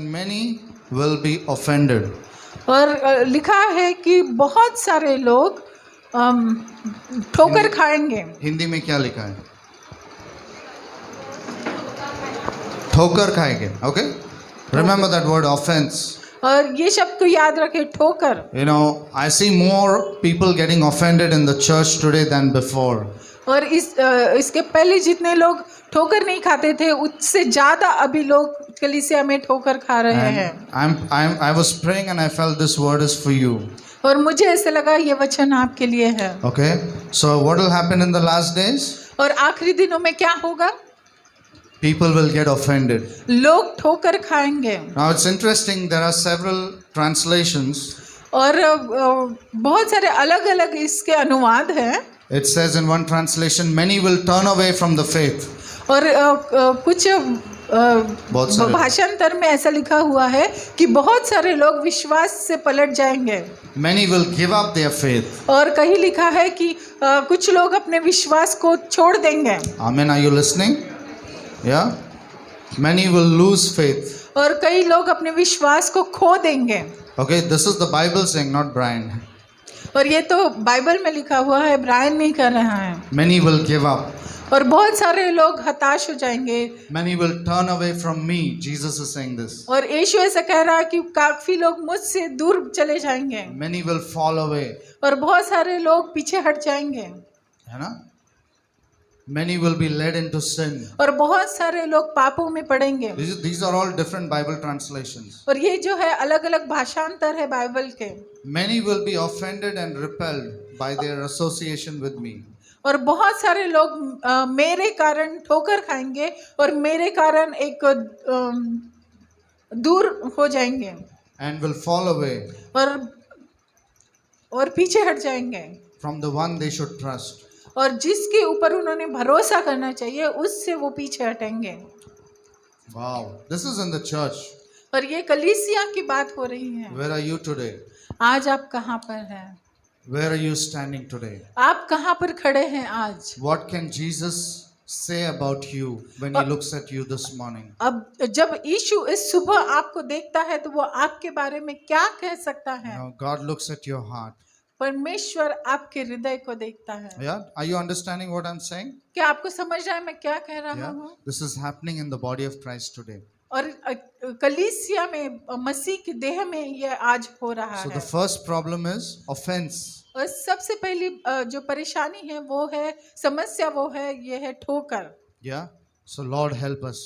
and many will be offended. और लिखा है कि बहुत सारे लोग ठोकर खाएंगे। हिंदी में क्या लिखा है? ठोकर खाएंगे. Okay? Remember that word, offense. और ये शब्द को याद रखें, ठोकर। You know, I see more people getting offended in the church today than before. और इसके पहले जितने लोग ठोकर नहीं खाते थे, उससे ज्यादा अभी लोग कलीसिया में ठोकर खा रहे हैं। I was praying and I felt this word is for you. और मुझे ऐसे लगा ये वचन आपके लिए है। Okay? So what will happen in the last days? और आखिरी दिनों में क्या होगा? People will get offended. लोग ठोकर खाएंगे। Now it's interesting, there are several translations. और बहुत सारे अलग-अलग इसके अनुवाद हैं। It says in one translation, many will turn away from the faith. और कुछ भाषांतर में ऐसा लिखा हुआ है कि बहुत सारे लोग विश्वास से पलट जाएंगे। Many will give up their faith. और कहीं लिखा है कि कुछ लोग अपने विश्वास को छोड़ देंगे। Amen. Are you listening? Yeah. Many will lose faith. और कई लोग अपने विश्वास को खो देंगे। Okay, this is the Bible saying, not Brian. और ये तो बाइबल में लिखा हुआ है, ब्रायन नहीं कर रहा है। Many will give up. और बहुत सारे लोग हताश हो जाएंगे। Many will turn away from me. Jesus is saying this. और यीशु ऐसा कह रहा है कि काफी लोग मुझसे दूर चले जाएंगे। Many will fall away. और बहुत सारे लोग पीछे हट जाएंगे। है ना? Many will be led into sin. और बहुत सारे लोग पापों में पड़ेंगे। These are all different Bible translations. और ये जो है अलग-अलग भाषांतर है बाइबल के। Many will be offended and repelled by their association with me. और बहुत सारे लोग मेरे कारण ठोकर खाएंगे और मेरे कारण एक दूर हो जाएंगे। And will fall away. और पीछे हट जाएंगे। From the one they should trust. और जिसके ऊपर उन्होंने भरोसा करना चाहिए, उससे वो पीछे हटेंगे। Wow, this is in the church. और ये कलीसिया की बात हो रही है। Where are you today? आज आप कहाँ पर हैं? Where are you standing today? आप कहाँ पर खड़े हैं आज? What can Jesus say about you when he looks at you this morning? अब जब यीशु इस सुबह आपको देखता है तो वो आपके बारे में क्या कह सकता है? Now God looks at your heart. परमेश्वर आपके हृदय को देखता है। Yeah, are you understanding what I'm saying? क्या आपको समझ रहा है मैं क्या कह रहा Yeah, हूँ? this is happening in the body of Christ today. और कलीसिया में, मसीह की देह में ये आज हो रहा So है। the first problem is offense. और सबसे पहली जो परेशानी है वो है, समस्या वो है, ये है ठोकर। Yeah, so Lord help us.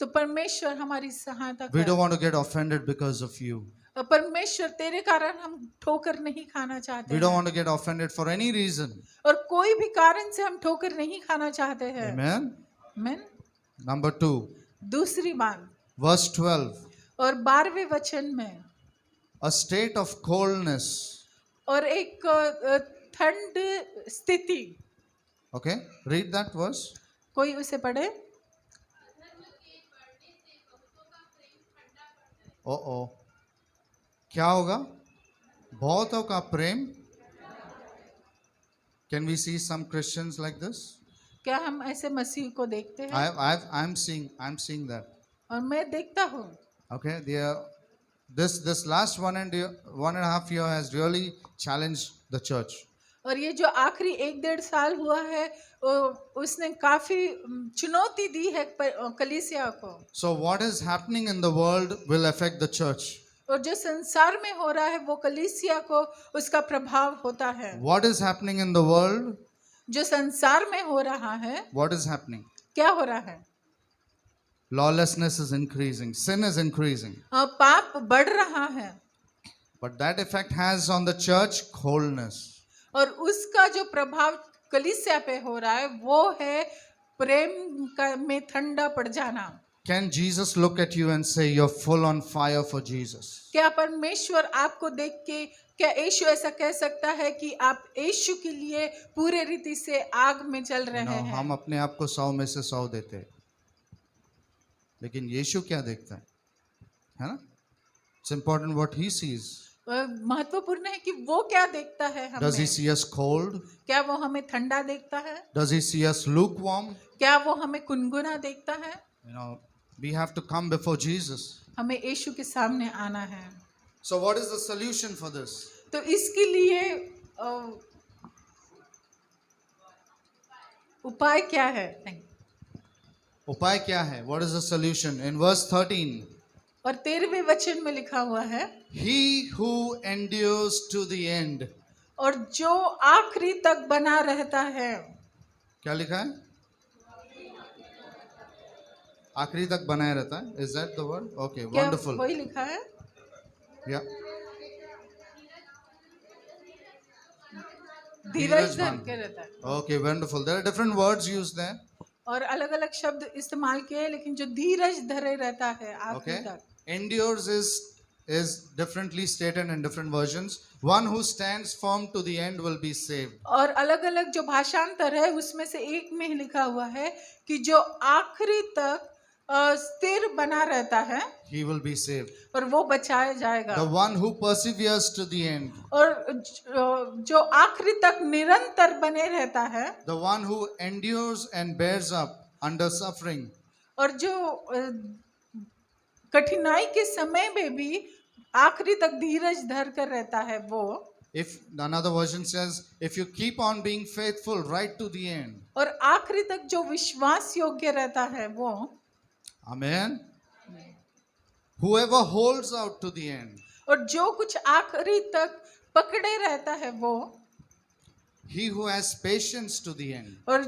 तो परमेश्वर हमारी सहायता We don't करे। want to get offended because of you. परमेश्वर तेरे कारण हम ठोकर नहीं खाना चाहते We don't हैं। want to get offended for any reason. और कोई भी कारण से हम ठोकर नहीं खाना चाहते हैं। Amen. आमीन। Number 2, दूसरी बात, verse 12. और 12वें वचन में, A state of coldness. और एक ठंड स्थिति। Okay, read that verse. कोई उसे पढ़े? Oh. क्या होगा? बहुतों का प्रेम. Can we see some Christians like this? क्या हम ऐसे मसीह को देखते हैं? I'm seeing that. और मैं देखता हूँ। Okay, this last 1.5 year has really challenged the church. और ये जो आखिरी 1-1.5 साल हुआ है, उसने काफी चुनौती दी है कलीसिया को। So what is happening in the world will affect the church. और जो संसार में हो रहा है वो कलीसिया को उसका प्रभाव होता है। What is happening in the world? जो संसार में हो रहा है, What is happening? क्या हो रहा है? Lawlessness is increasing. Sin is increasing. पाप बढ़ रहा है। But that effect has on the church coldness. और उसका जो प्रभाव कलीसिया पे हो रहा है वो है प्रेम में ठंडा पड़ जाना। Can Jesus look at you and say you're full on fire for Jesus? क्या परमेश्वर आपको देख के, क्या यीशु ऐसा कह सकता है कि आप यीशु के लिए पूरे रीति से आग में जल रहे हैं? हम अपने आप को 100 में से 100 देते हैं, लेकिन यीशु क्या देखता है ना? It's important what he sees. महत्वपूर्ण है कि वो क्या देखता है हमें। Does he see us cold? क्या वो हमें ठंडा देखता है? Does he see us lukewarm? क्या वो हमें गुनगुना देखता है? We have to come before Jesus. हमें यीशु के सामने आना है। So what is the solution for this? तो इसके लिए उपाय क्या है? उपाय क्या है? What is the solution? In verse 13, और 13वें वचन में लिखा हुआ है, he who endures to the end. और जो आखिरी तक बना रहता है। क्या लिखा है? आखिरी तक बनाए रहता है. Is that the word? Okay, क्या wonderful. वही लिखा है? Yeah. धीरज धर के रहता है। Okay, wonderful. There are different words used there. और अलग अलग शब्द इस्तेमाल किए हैं, लेकिन जो धीरज धरे रहता है आखिरी Okay. तक। Endures is differently stated in different versions. One who stands firm to the end will be saved. और अलग अलग जो भाषांतर है उसमें से एक में ही लिखा हुआ है कि जो आखिरी तक स्थिर बना रहता है, He will be saved. और वो बचाया जाएगा। The one who perseveres to the end. और जो आखिरी तक निरंतर बने रहता है, The one who endures and bears up under suffering. और जो कठिनाई के समय में भी आखिरी तक धीरज धर कर रहता है, वो। If another version says, if you keep on being faithful right to the end. और आखिरी तक जो विश्वास योग्य रहता है, वो। Amen. Whoever holds out to the end. और जो कुछ आखिरी तक पकड़े रहता है, वो। He who has patience to the end. और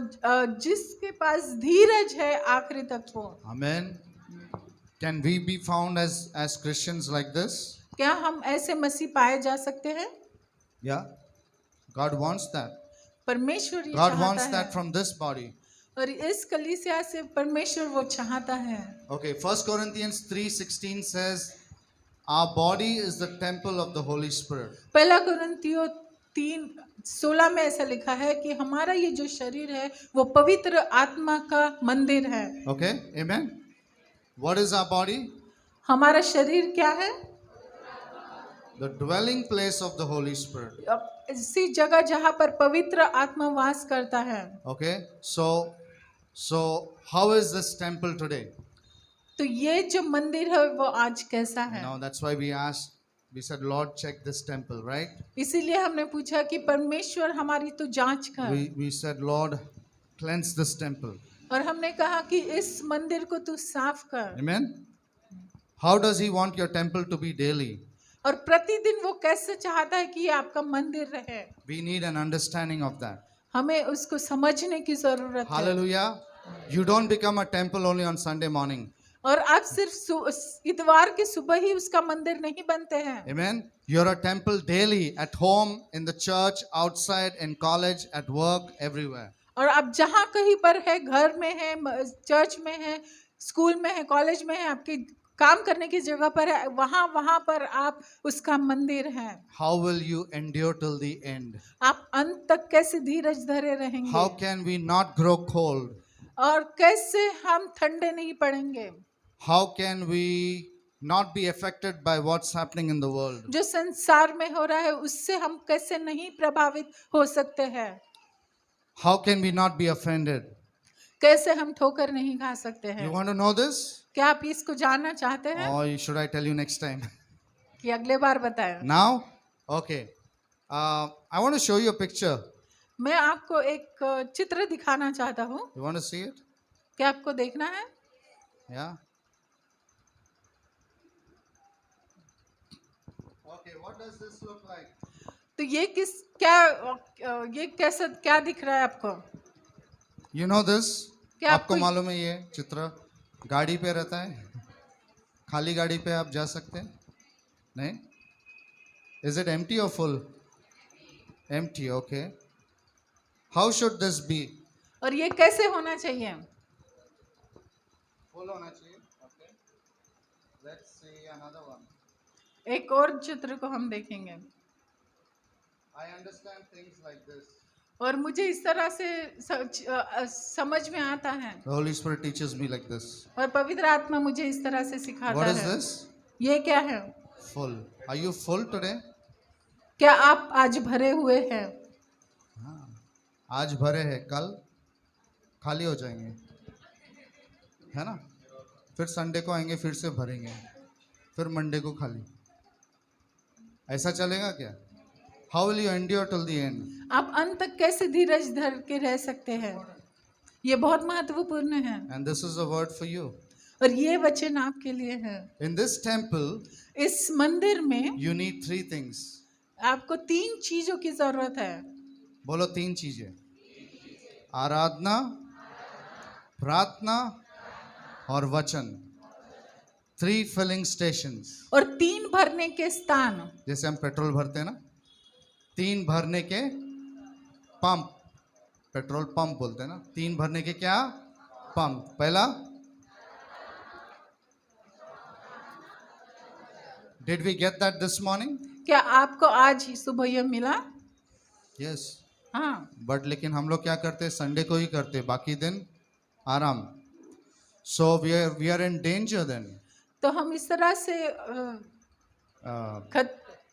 जिसके पास धीरज है आखिरी तक, वो। Amen. Can we be found as Christians like this? क्या हम ऐसे मसीह पाए जा सकते हैं? Yeah. God wants that. परमेश्वर ये God चाहता wants है। that from this body. और इस कलीसिया से परमेश्वर वो चाहता है। Okay, 1 Corinthians 3:16 says, our body is the temple of the Holy Spirit. पहला कुरिन्थियों 3:16 में ऐसा लिखा है कि हमारा ये जो शरीर है वो पवित्र आत्मा का मंदिर है। Okay, amen. What is our body? हमारा शरीर क्या है? The dwelling place of the Holy Spirit. ऐसी जगह जहाँ पर पवित्र आत्मा वास करता है। Okay, so how is this temple today? तो ये जो मंदिर है वो आज कैसा है? Now that's why we said, Lord, check this temple, right? इसीलिए हमने पूछा कि परमेश्वर हमारी तो जांच कर। We said, Lord, cleanse this temple. और हमने कहा कि इस मंदिर को तू साफ कर। Amen. How does he want your temple to be daily? और प्रतिदिन वो कैसे चाहता है कि ये आपका मंदिर रहे? We need an understanding of that. हमें उसको समझने की जरूरत है। Hallelujah. You don't become a temple only on Sunday morning. और आप सिर्फ इतवार के सुबह ही उसका मंदिर नहीं बनते हैं। Amen. You're a temple daily, at home, in the church, outside, in college, at work, everywhere. और आप जहाँ कहीं पर है, घर में है, चर्च में है, स्कूल में है, कॉलेज में है, आपके काम करने की जगह पर है, वहाँ पर आप उसका मंदिर है। How will you endure till the end? आप अंत तक कैसे धीरज धरे रहेंगे? How can we not grow cold? और कैसे हम ठंडे नहीं पड़ेंगे? How can we not be affected by what's happening in the world? जो संसार में हो रहा है उससे हम कैसे नहीं प्रभावित हो सकते हैं? How can we not be offended? कैसे हम ठोकर नहीं खा सकते हैं? You want to know this? क्या आप इसको जानना चाहते हैं? Or should I tell you next time? कि अगले बार बताएं? Now? Okay. I want to show you a picture. मैं आपको एक चित्र दिखाना चाहता हूँ। You want to see it? क्या आपको देखना है? Yeah. Okay, what does this look like? तो ये कैसा क्या दिख रहा है आपको? You know this? क्या आपको मालूम है ये चित्र गाड़ी पे रहता है? खाली गाड़ी पे आप जा सकते हैं? नहीं? Is it empty or full? Empty, okay. How should this be? और ये कैसे होना चाहिए? Full होना चाहिए. Okay. Let's see another one. एक और चित्र को हम देखेंगे। I understand things like this. और मुझे इस तरह से समझ में आता है। The Holy Spirit teaches me like this. और पवित्र आत्मा मुझे इस तरह से सिखाता What है। is this? ये क्या है? Full. Are you full today? क्या आप आज भरे हुए हैं? हाँ. आज भरे हैं, कल खाली हो जाएंगे, है ना? फिर संडे को आएंगे, फिर से भरेंगे. फिर मंडे को खाली, ऐसा चलेगा क्या? How will you endure till the end? आप अंत तक कैसे धीरज धर के रह सकते हैं? ये बहुत महत्वपूर्ण है and this is a word for you. और ये वचन आपके लिए है। इन दिस टेम्पल इस मंदिर में यू नीड 3 थिंग्स. आपको 3 चीजों की जरूरत है। बोलो 3 चीजें. आराधना, प्रार्थना और वचन. 3 फिलिंग स्टेशंस. और 3 भरने के स्थान। जैसे हम पेट्रोल भरते हैं ना, 3 भरने के पंप, पेट्रोल पंप बोलते हैं ना. 3 भरने के क्या पंप? पहला, did we get that this morning? क्या आपको आज ही सुबह यह मिला? यस. हाँ। बट लेकिन हम लोग क्या करते हैं? संडे को ही करते हैं, बाकी दिन आराम. So we are in danger then. तो हम इस तरह से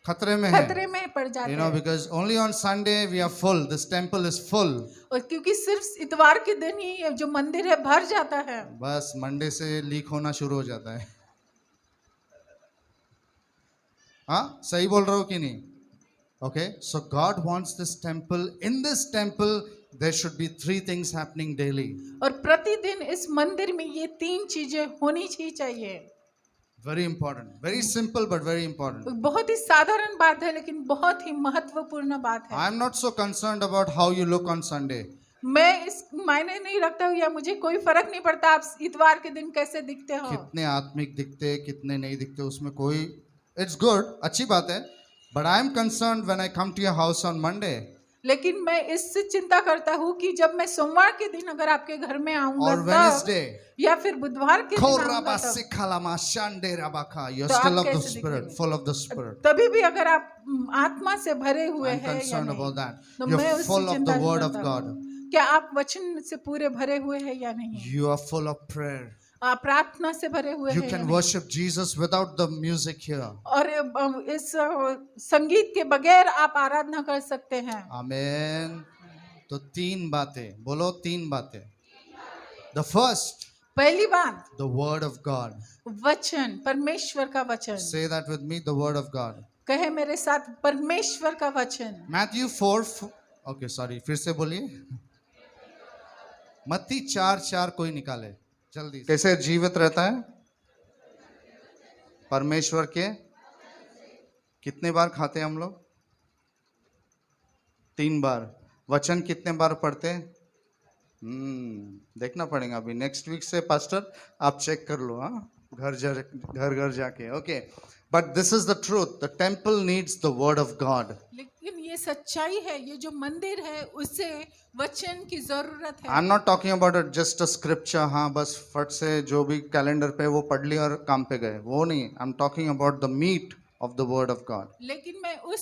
खतरे में है. खतरे में पड़ जाते You know, हैं। because only on Sunday we are full. This temple is full. और क्योंकि सिर्फ इतवार के दिन ही ये जो मंदिर है भर जाता है। बस मंडे से लीक होना शुरू हो जाता है. हाँ, सही बोल रहे हो कि नहीं? Okay, so God wants this temple. In this temple, there should be 3 things happening daily. और प्रतिदिन इस मंदिर में ये 3 चीजें होनी ही चाहिए। Very important. Very simple but very important. बहुत ही साधारण बात है लेकिन बहुत ही महत्वपूर्ण बात है। I am not so concerned about how you look on Sunday. मैं इस मायने नहीं रखता हूँ या मुझे कोई फर्क नहीं पड़ता आप इतवार के दिन कैसे दिखते हो। कितने आत्मिक दिखते, कितने नहीं दिखते, उसमें कोई, इट्स गुड, अच्छी बात है. But I am concerned when I come to your house on Monday. लेकिन मैं इससे चिंता करता हूँ कि जब मैं सोमवार के दिन अगर आपके घर में आऊंगा और वेडनेसडे या फिर बुधवार के दिन आऊंगा You're तो still आप of the कैसे spirit, दिखेंगे? full of the spirit. तभी भी अगर आप आत्मा से भरे हुए I'm हैं या concerned about नहीं, that. तो You're मैं उससे full of चिंता the नहीं word of करता God. हूँ। क्या आप वचन से पूरे भरे हुए हैं या नहीं? You are full of prayer. आप प्रार्थना से भरे हुए You हैं या can नहीं? worship Jesus without the music here. और इस संगीत के बगैर आप आराधना कर सकते हैं। Amen. तो 3 बातें बोलो, 3 बातें. The first, पहली बात, the word of God. वचन, परमेश्वर का वचन। Say that with me, the word of God. कहे मेरे साथ, परमेश्वर का वचन। Matthew 4, okay, sorry, फिर से बोलिए. मत्ती 4:4 कोई निकाले जल्दी. कैसे जीवित रहता है? परमेश्वर के कितने बार खाते हैं हम लोग? 3 बार. वचन कितने बार पढ़ते हैं? देखना पड़ेगा अभी. नेक्स्ट वीक से पास्टर आप चेक कर लो. हाँ, घर जाके. Okay, but this is the truth. The temple needs the word of God. लेकिन ये सच्चाई है, ये जो मंदिर है उसे वचन की जरूरत है। I am not talking about just a scripture. हाँ, बस फट से जो भी कैलेंडर पे वो पढ़ लिया और काम पे गए, वो नहीं. I am talking about the meat of the word of God. लेकिन मैं उस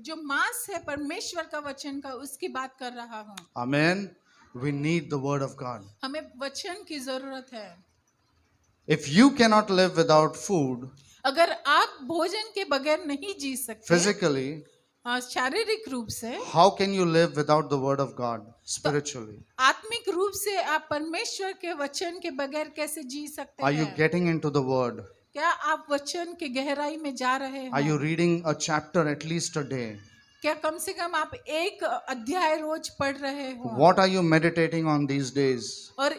जो मांस है परमेश्वर का वचन का, उसकी बात कर रहा हूँ. Amen. We need the word of God. हमें वचन की जरूरत है. If you cannot live without food, अगर आप भोजन के बगैर नहीं जी सकते physically, शारीरिक रूप से, how can you live without the word of God spiritually? आत्मिक रूप से आप परमेश्वर के वचन के बगैर कैसे जी सकते Are हैं? you getting into the word? क्या आप वचन के गहराई में जा रहे हैं? Are you reading a chapter at least a day? क्या कम से कम आप एक अध्याय रोज पढ़ रहे हो? What are you meditating on these days? और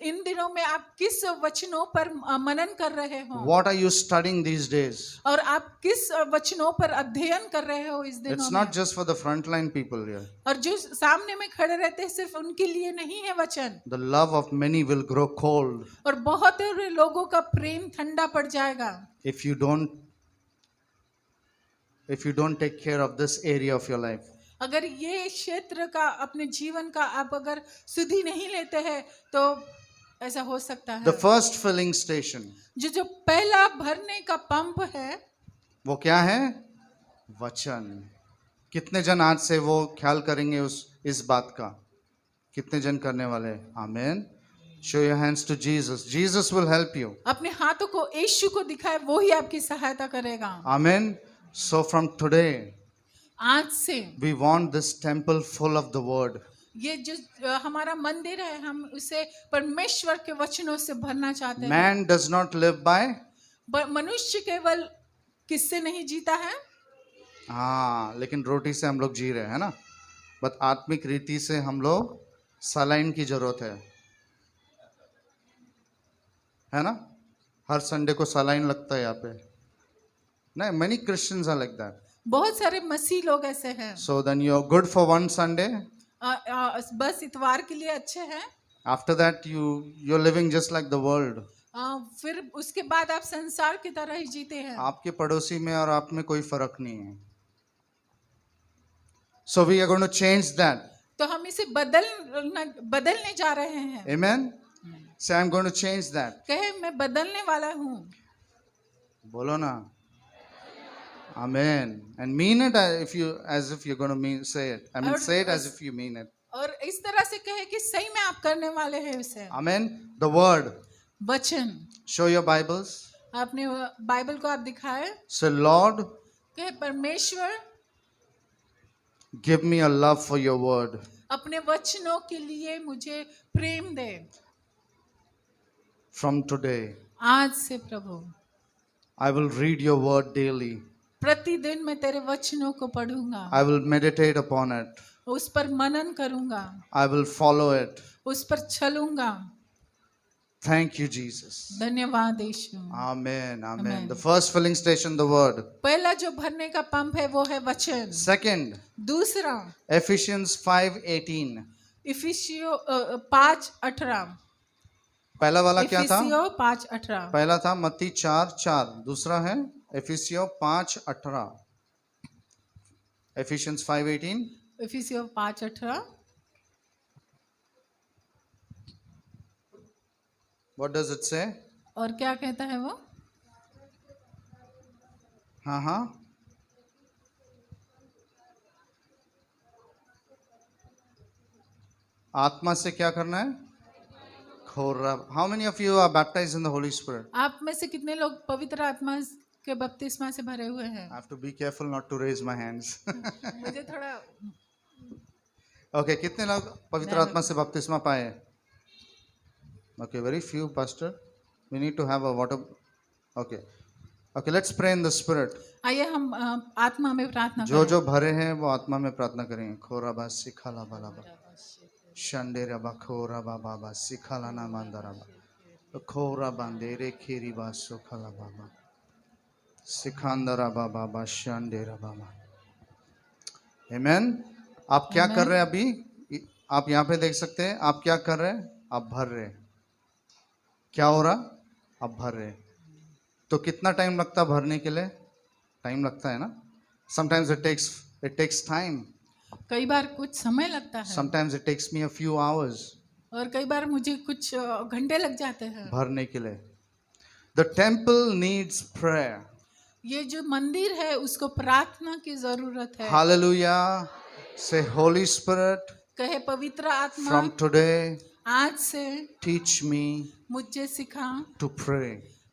इन दिनों में आप किस वचनों पर मनन कर रहे हो? What are you studying these days? और आप किस वचनों पर अध्ययन कर रहे हो इस दिनों It's में? not just for the frontline people here. और जो सामने में खड़े रहते हैं सिर्फ उनके लिए नहीं है वचन. The love of many will grow cold और बहुत लोगों का प्रेम ठंडा पड़ जाएगा if you don't take care of this area of your life. अगर ये क्षेत्र का, अपने जीवन का आप अगर सुधि नहीं लेते हैं तो ऐसा हो सकता है. The first filling station, जो पहला भरने का पंप है वो क्या है? वचन. कितने जन आज से वो ख्याल करेंगे इस बात का? कितने जन करने वाले हैं? आमेन. Show your hands to Jesus. Jesus will help you. अपने हाथों को यीशु को दिखाए, वो ही आपकी सहायता करेगा. Amen. So from today, आज से we want this temple full of the word. ये जो हमारा मंदिर है, हम उसे परमेश्वर के वचनों से भरना चाहते हैं. Man does not live by मनुष्य केवल किससे नहीं जीता है? हाँ, लेकिन रोटी से हम लोग जी रहे हैं ना, बट आत्मिक रीति से हम लोग सलाइन की जरूरत है ना? हर संडे को सलाइन लगता है यहाँ पे। नहीं, many Christians are like that. बहुत सारे मसीह लोग ऐसे हैं। So then you are good for one Sunday, बस इतवार के लिए अच्छे हैं, after that you are living just like the world. फिर उसके बाद आप संसार की तरह ही जीते हैं। आपके पड़ोसी में और आप में कोई फर्क नहीं है। So we are going to change that. तो हम इसे बदलने जा रहे हैं। Amen. Say I am going to change that. कहे मैं बदलने वाला हूँ। बोलो ना amen, and mean it if you as if you going to mean say it. I mean say it as if you mean it. और इस तरह से कहे कि सही में आप करने वाले हैं उसे। आमेन। द वर्ड, वचन। Show your Bibles. आपने बाइबल को आप दिखाए। से लॉर्ड, कहे परमेश्वर, give me a love for your word. अपने वचनों के लिए मुझे प्रेम दे। फ्रॉम टुडे, आज से प्रभु, I will read your word daily. प्रतिदिन मैं तेरे वचनों को पढ़ूंगा। I will meditate upon it. उस पर मनन करूंगा। I will follow it. उस पर चलूंगा। Thank you Jesus. धन्यवाद यीशु। Amen, amen. Amen. The first filling station, the word. पहला जो भरने का पंप है वो है वचन। सेकंड, दूसरा एफिशियंस 5:18। इफिसियो 5:18। पहला वाला क्या था? इफिसियो 5:18। पहला था मत्ती 4:4। दूसरा है एफिसियो 5:18। Efficiency 5:18। इफिसियो 5:18। What does it say? और क्या कहता है वो? हाँ हाँ, आत्मा से क्या करना है? खोरा। How many of you are baptized in the Holy Spirit? आप में से कितने लोग पवित्र आत्मा के बपतिस्मा से भरे हुए हैं? I have to be careful not to raise my hands. मुझे थोड़ा Okay, कितने लोग पवित्र आत्मा से बपतिस्मा पाए? Okay, very few, Pastor. We need to have a water. Okay, okay. Let's pray in the Spirit. आइए हम आत्मा में प्रार्थना जो करें। जो भरे हैं वो आत्मा में प्रार्थना करेंगे। खोरा बा सिखाला बाला बा शंडेरा बा खोरा बा बाबा सिखाला ना मंदरा बा खोरा बंदेरे खीरी बा सुखाला बाबा सिखांदरा बा बाबा शंडेरा बाबा। आमेन। आप क्या कर रहे हैं अभी? आप यहाँ पे देख सकते हैं। आप क्या कर रहे हैं? आप भर रहे हैं। क्या हो रहा? आप भर रहे हैं। तो कितना टाइम लगता है भरने के लिए? टाइम लगता है ना। Sometimes it takes time. कई बार कुछ समय लगता है। Sometimes it takes me a few hours. और कई बार मुझे कुछ घंटे लग जाते हैं भरने के लिए। The temple needs prayer. ये जो मंदिर है उसको प्रार्थना की जरूरत है। हालेलुया। से होली स्पिरिट, कहे पवित्र आत्मा, फ्रॉम टुडे आज से टीच मी मुझे सिखा टू प्रे।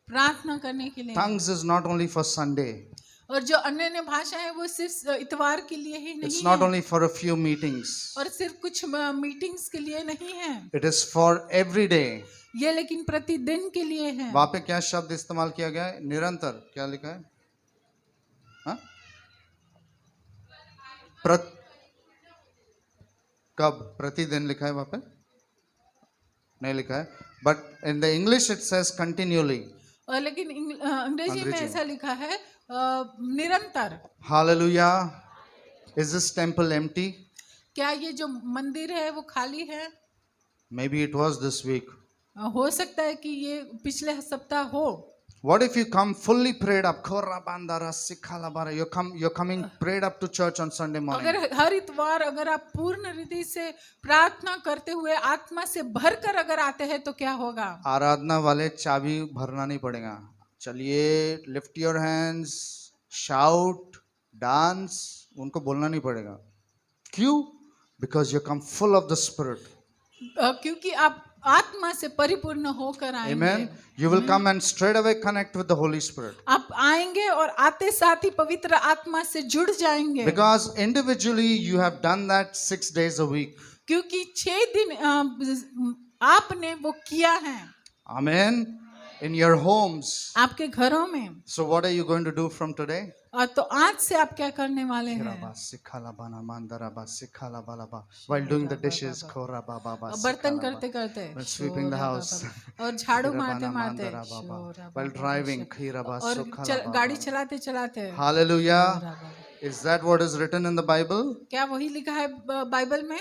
प्रार्थना करने के लिए। Tongues is not only for Sunday. और जो अन्य भाषा है वो सिर्फ इतवार के लिए ही नहीं इट्स नॉट है। Only for a few meetings. और सिर्फ कुछ मीटिंग्स के लिए नहीं है। It is for every day. ये लेकिन प्रतिदिन के लिए है। वहां पे क्या शब्द इस्तेमाल किया गया है? निरंतर। क्या लिखा है? हाँ? कब? प्रतिदिन लिखा है वहां पे? नहीं लिखा है। But in the English it says continuously. और लेकिन अंग्रेजी में ऐसा लिखा है निरंतर। Hallelujah. Is this temple empty? क्या ये जो मंदिर है वो खाली है? Maybe it was this week. हो सकता है कि ये पिछले सप्ताह हो। What if you come fully prayed up? You're coming prayed up to church on Sunday morning. अगर हर इतवार अगर आप पूर्ण रीति से प्रार्थना करते हुए आत्मा से भरकर अगर आते हैं तो क्या होगा? आराधना वाले चाबी भरना नहीं पड़ेगा। चलिए, lift your hands, shout, dance, उनको बोलना नहीं पड़ेगा। क्यों? Because you come full of the Spirit. क्योंकि आप आत्मा से परिपूर्ण होकर आएंगे। Amen. You will come and straight away connect with the Holy Spirit. आप आएंगे और आते साथ ही पवित्र आत्मा से जुड़ जाएंगे। Because individually you have done that 6 days a week. क्योंकि 6 दिन आपने वो किया है। Amen. in your homes. आपके घरों में। So what are you going to do from today? और तो आज से आप क्या करने वाले हैं? While doing the dishes, बर्तन करते करते, while sweeping the house, और झाड़ू मारते मारते, while driving, और गाड़ी चलाते चलाते। hallelujah. Is that what is written in the Bible? क्या वही लिखा है बाइबल में?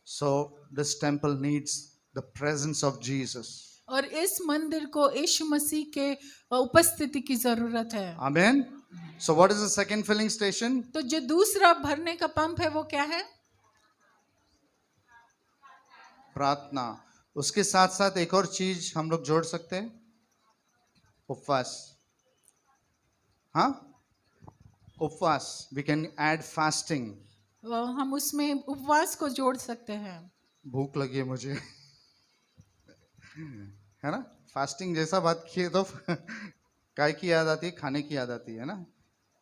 So this temple needs the presence of Jesus. और इस मंदिर को यीशु मसीह के उपस्थिति की जरूरत है। Amen. So what is the second filling station? तो जो दूसरा भरने का पंप है वो क्या है? प्रार्थना। उसके साथ साथ एक और चीज हम लोग जोड़ सकते हैं, उपवास। हाँ, उपवास। We can add fasting. हम उसमें उपवास को जोड़ सकते हैं। भूख लगी है मुझे, है ना? फास्टिंग जैसा बात किए तो काय की याद आती है, खाने की याद आती है ना?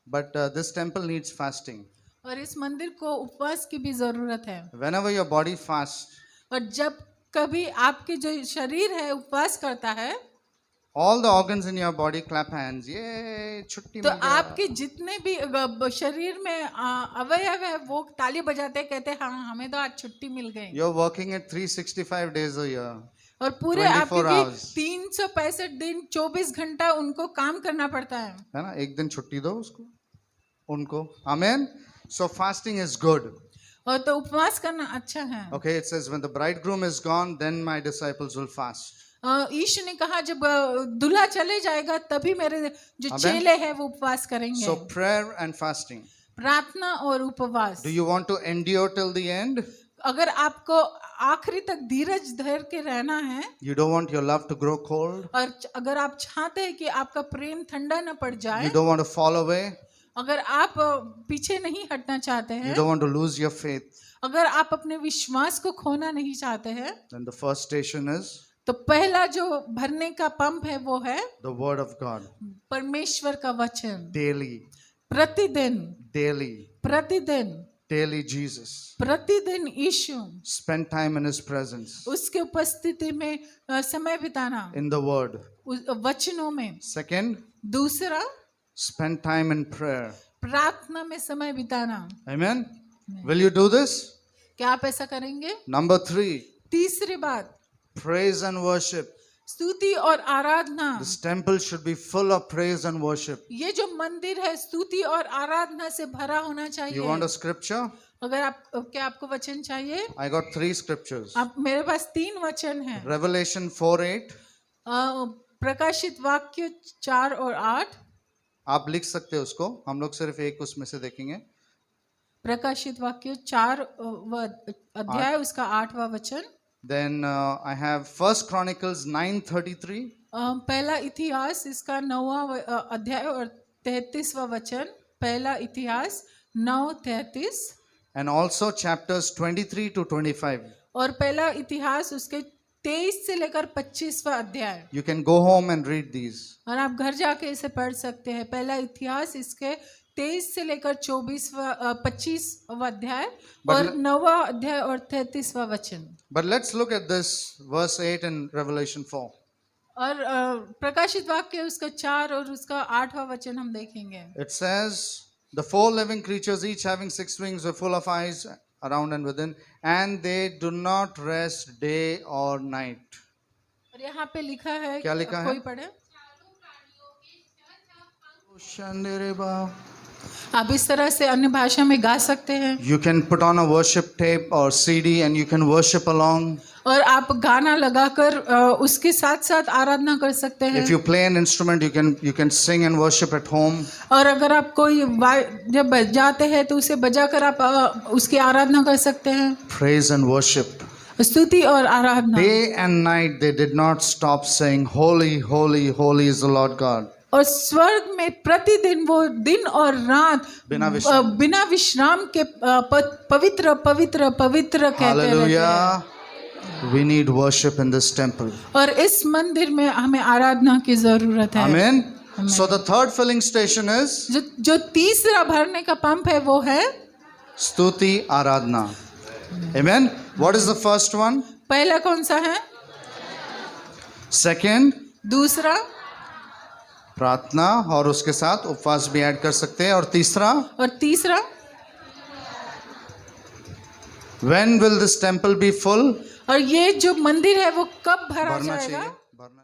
But this temple needs fasting. और इस मंदिर को उपवास की भी जरूरत है। Whenever your body fasts, और जब कभी आपके जो शरीर है उपवास करता है, all the organs in your body clap hands. ये छुट्टी तो मिल गया। आपके जितने भी शरीर में अवयव है वो ताली बजाते कहते हैं हाँ हमें तो आज छुट्टी मिल गई। You're working at 365 days a year. और पूरे 24 आपके hours. 365 दिन 24 घंटा उनको काम करना पड़ता है ना? एक दिन छुट्टी दो उसको, उनको। Amen. So fasting is good. और तो उपवास करना अच्छा है। Okay, it says when the bridegroom is gone, then my disciples will fast. यीशु ने कहा जब दूल्हा चले जाएगा तभी मेरे जो Amen. चेले हैं वो उपवास करेंगे। So prayer and fasting. प्रार्थना और उपवास। Do you want to endure till the end? अगर आपको आखिरी तक धीरज धर के रहना है, You don't want your love to grow cold? और अगर आप चाहते हैं कि आपका प्रेम ठंडा न पड़ जाए, You don't want to fall away? अगर आप पीछे नहीं हटना चाहते You हैं, don't want to lose your faith? अगर आप अपने विश्वास को खोना नहीं चाहते हैं, Then the first station is तो पहला जो भरने का पंप है वो है the word of God. परमेश्वर का वचन। Daily, प्रतिदिन, daily, प्रतिदिन, daily Jesus. प्रतिदिन यीशु, Spend time in His presence, उसके उपस्थिति में समय बिताना, in the word. वचनों में। Second, दूसरा, spend time in prayer. प्रार्थना में समय बिताना। Amen. Will you do this? क्या आप ऐसा करेंगे? Number 3, तीसरी बात, praise and worship. स्तुति और आराधना। This temple should be full of praise and worship. ये जो मंदिर है स्तुति और आराधना से भरा होना चाहिए। You want a scripture? अगर आप क्या आपको वचन चाहिए? I got 3 scriptures. आप मेरे पास 3 वचन हैं। Revelation 4:8. प्रकाशित वाक्य 4 और 8। आप लिख सकते हो उसको, हम लोग सिर्फ एक उसमें से देखेंगे। प्रकाशित वाक्य 4 अध्याय उसका 8वां वचन। Then I have First Chronicles 9:33. पहला इतिहास इसका 9वां अध्याय और 33वां वचन। पहला इतिहास 9:33। And also chapters 23 to 25. और पहला इतिहास उसके 23 से लेकर 25वां अध्याय। You can go home and read these. और आप घर जाके इसे पढ़ सकते हैं। पहला इतिहास इसके 23 से लेकर 25वां अध्याय और 9वां अध्याय और 33वां वचन। But let's look at this verse 8 in Revelation 4. और प्रकाशित वाक्य उसका 4 और उसका 8वां वचन हम देखेंगे। It says, the 4 living creatures, each having 6 wings, were full of eyes around and within, and they do not rest day or night. और यहाँ पे लिखा है, क्या लिखा है? कोई पढ़े? आप इस तरह से अन्य भाषा में गा सकते हैं। You can put on a worship tape or CD and you can worship along. और आप गाना लगाकर उसके साथ साथ आराधना कर सकते हैं। If you play an instrument, you can sing and worship at home. और अगर आप कोई जब बजाते हैं तो उसे बजाकर आप उसकी आराधना कर सकते हैं। Praise and worship. स्तुति और आराधना। Day and night they did not stop saying, Holy, holy, holy is the Lord God. और स्वर्ग में प्रतिदिन वो दिन और रात बिना विश्राम के पवित्र पवित्र पवित्र कहते रहते हैं। Hallelujah. We need worship in this temple. और इस मंदिर में हमें आराधना की जरूरत है। Amen. So the third filling station is जो तीसरा भरने का पंप है वो है स्तुति आराधना. Amen. What is the first one? पहला कौन सा है? Second, दूसरा, प्रार्थना, और उसके साथ उपवास भी ऐड कर सकते हैं। और तीसरा, when will this temple be full? और ये जो मंदिर है वो कब भरा भरना जाएगा? चाहिए, भरना।